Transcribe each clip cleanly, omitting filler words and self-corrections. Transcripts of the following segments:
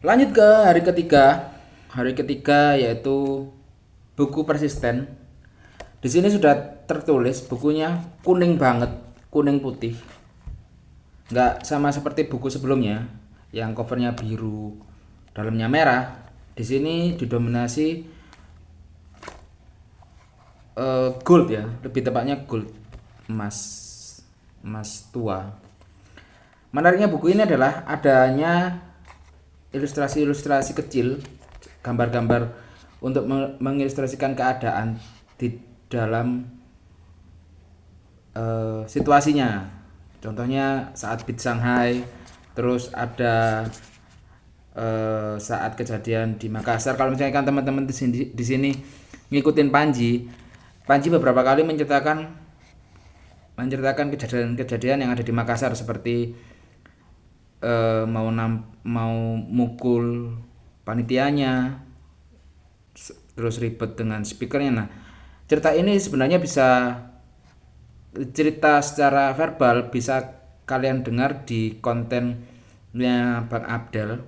Lanjut ke hari ketiga. Hari ketiga yaitu buku persisten. Di sini sudah tertulis bukunya kuning banget, kuning putih. Nggak sama seperti buku sebelumnya yang covernya biru, dalamnya merah. Di sini didominasi gold ya, lebih tepatnya gold, emas, emas tua. Menariknya buku ini adalah adanya ilustrasi-ilustrasi kecil, gambar-gambar untuk mengilustrasikan keadaan di dalam situasinya. Contohnya saat beat Shanghai, terus ada saat kejadian di Makassar. Kalau misalnya kan teman-teman di sini ngikutin Panji, Panji beberapa kali menceritakan kejadian-kejadian yang ada di Makassar seperti mau mukul panitianya, terus ribet dengan speakernya. Nah, cerita ini sebenarnya bisa cerita secara verbal bisa kalian dengar di kontennya Bang Abdel.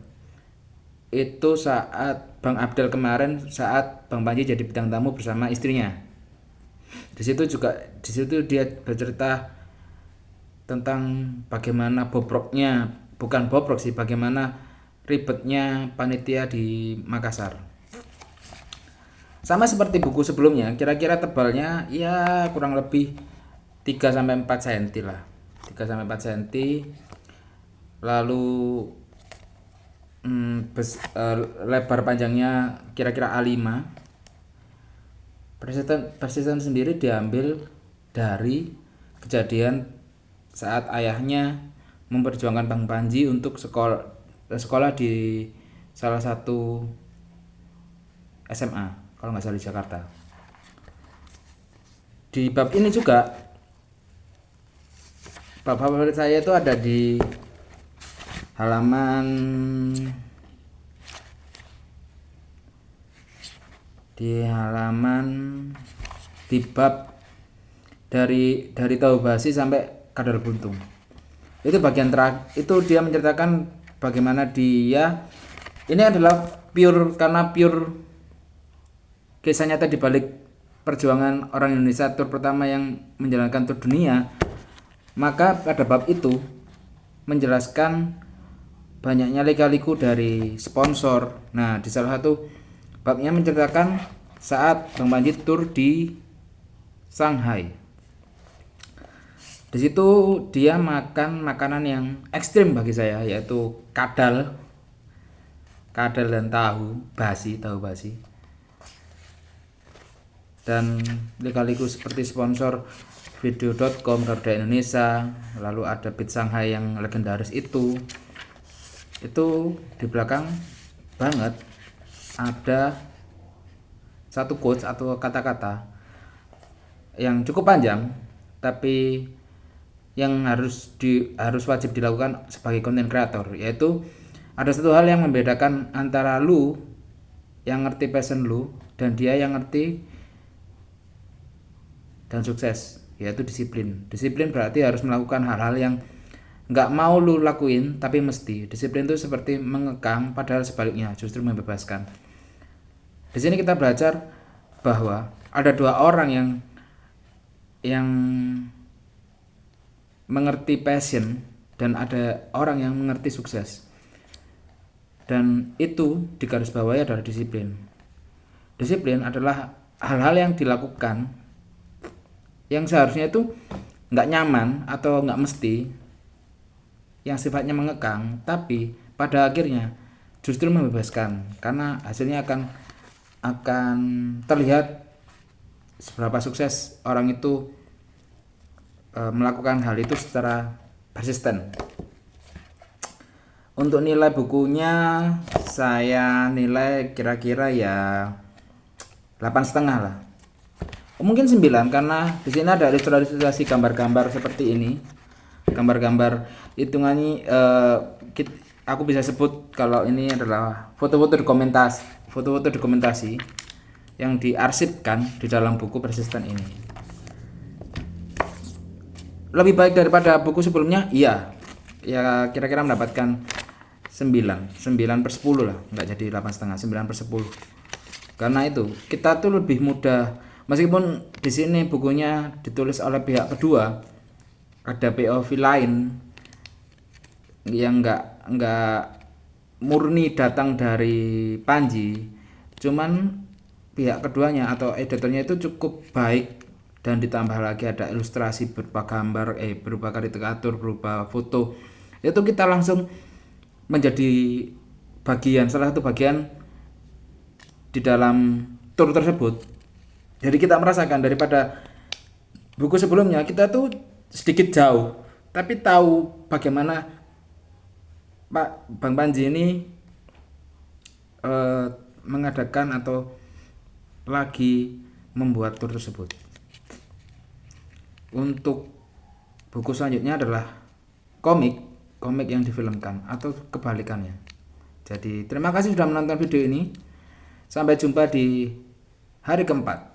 Itu saat Bang Abdel kemarin saat Bang Panji jadi bintang tamu bersama istrinya. Di situ dia bercerita tentang bagaimana bukan bobrok sih, bagaimana ribetnya panitia di Makassar. Sama seperti buku sebelumnya, kira-kira tebalnya ya kurang lebih 3 sampai 4 cm lah. 3 sampai 4 cm. Lalu lebar panjangnya kira-kira A5. Persisten sendiri diambil dari kejadian saat ayahnya memperjuangkan Bang Panji untuk sekolah di salah satu SMA kalau nggak salah di Jakarta. Di bab ini juga, bab favorit saya itu ada di halaman di halaman di bab dari tahu basi sampai kadal buntung. Itu bagian terakhir, itu dia menceritakan bagaimana dia ini adalah karena pure kisah nyata di balik perjuangan orang Indonesia tur pertama yang menjalankan tur dunia. Maka pada bab itu menjelaskan banyaknya lika-liku dari sponsor. Nah, di salah satu babnya menceritakan saat Bang Panji tur di Shanghai. Di situ dia makan makanan yang ekstrim bagi saya, yaitu kadal dan tahu basi. Dan lika-liku seperti sponsor video.com, Garuda Indonesia, lalu ada Beat Shanghai yang legendaris itu di belakang banget ada satu quotes atau kata-kata yang cukup panjang, tapi yang harus wajib dilakukan sebagai content creator, yaitu ada satu hal yang membedakan antara lu yang ngerti passion lu dan dia yang ngerti dan sukses, yaitu disiplin. Disiplin berarti harus melakukan hal-hal yang nggak mau lu lakuin tapi mesti. Disiplin itu seperti mengekang, padahal sebaliknya justru membebaskan. Di sini kita belajar bahwa ada dua orang yang mengerti passion dan ada orang yang mengerti sukses. Dan itu digarisbawahi adalah disiplin. Disiplin adalah hal-hal yang dilakukan yang seharusnya itu nggak nyaman atau nggak mesti, yang sifatnya mengekang, tapi pada akhirnya justru membebaskan karena hasilnya akan terlihat seberapa sukses orang itu melakukan hal itu secara persisten. Untuk nilai bukunya saya nilai kira-kira ya 8,5 lah. Mungkin 9 karena di sini ada ilustrasi gambar-gambar seperti ini. Gambar-gambar hitungannya aku bisa sebut kalau ini adalah foto-foto dokumentasi yang diarsipkan di dalam buku persisten ini. Lebih baik daripada buku sebelumnya? Iya. Ya kira-kira mendapatkan 9/10 lah, nggak jadi 8,5, 9/10. Karena itu kita tuh lebih mudah, meskipun di sini bukunya ditulis oleh pihak kedua, ada POV lain yang nggak murni datang dari Panji, cuman pihak keduanya atau editornya itu cukup baik, dan ditambah lagi ada ilustrasi berupa gambar, berupa karikatur, berupa foto. Itu kita langsung menjadi salah satu bagian di dalam tur tersebut. Jadi kita merasakan daripada buku sebelumnya kita tuh sedikit jauh, tapi tahu bagaimana Bang Panji ini mengadakan atau lagi membuat tur tersebut. Untuk buku selanjutnya adalah komik yang difilmkan atau kebalikannya. Jadi terima kasih sudah menonton video ini. Sampai jumpa di hari keempat.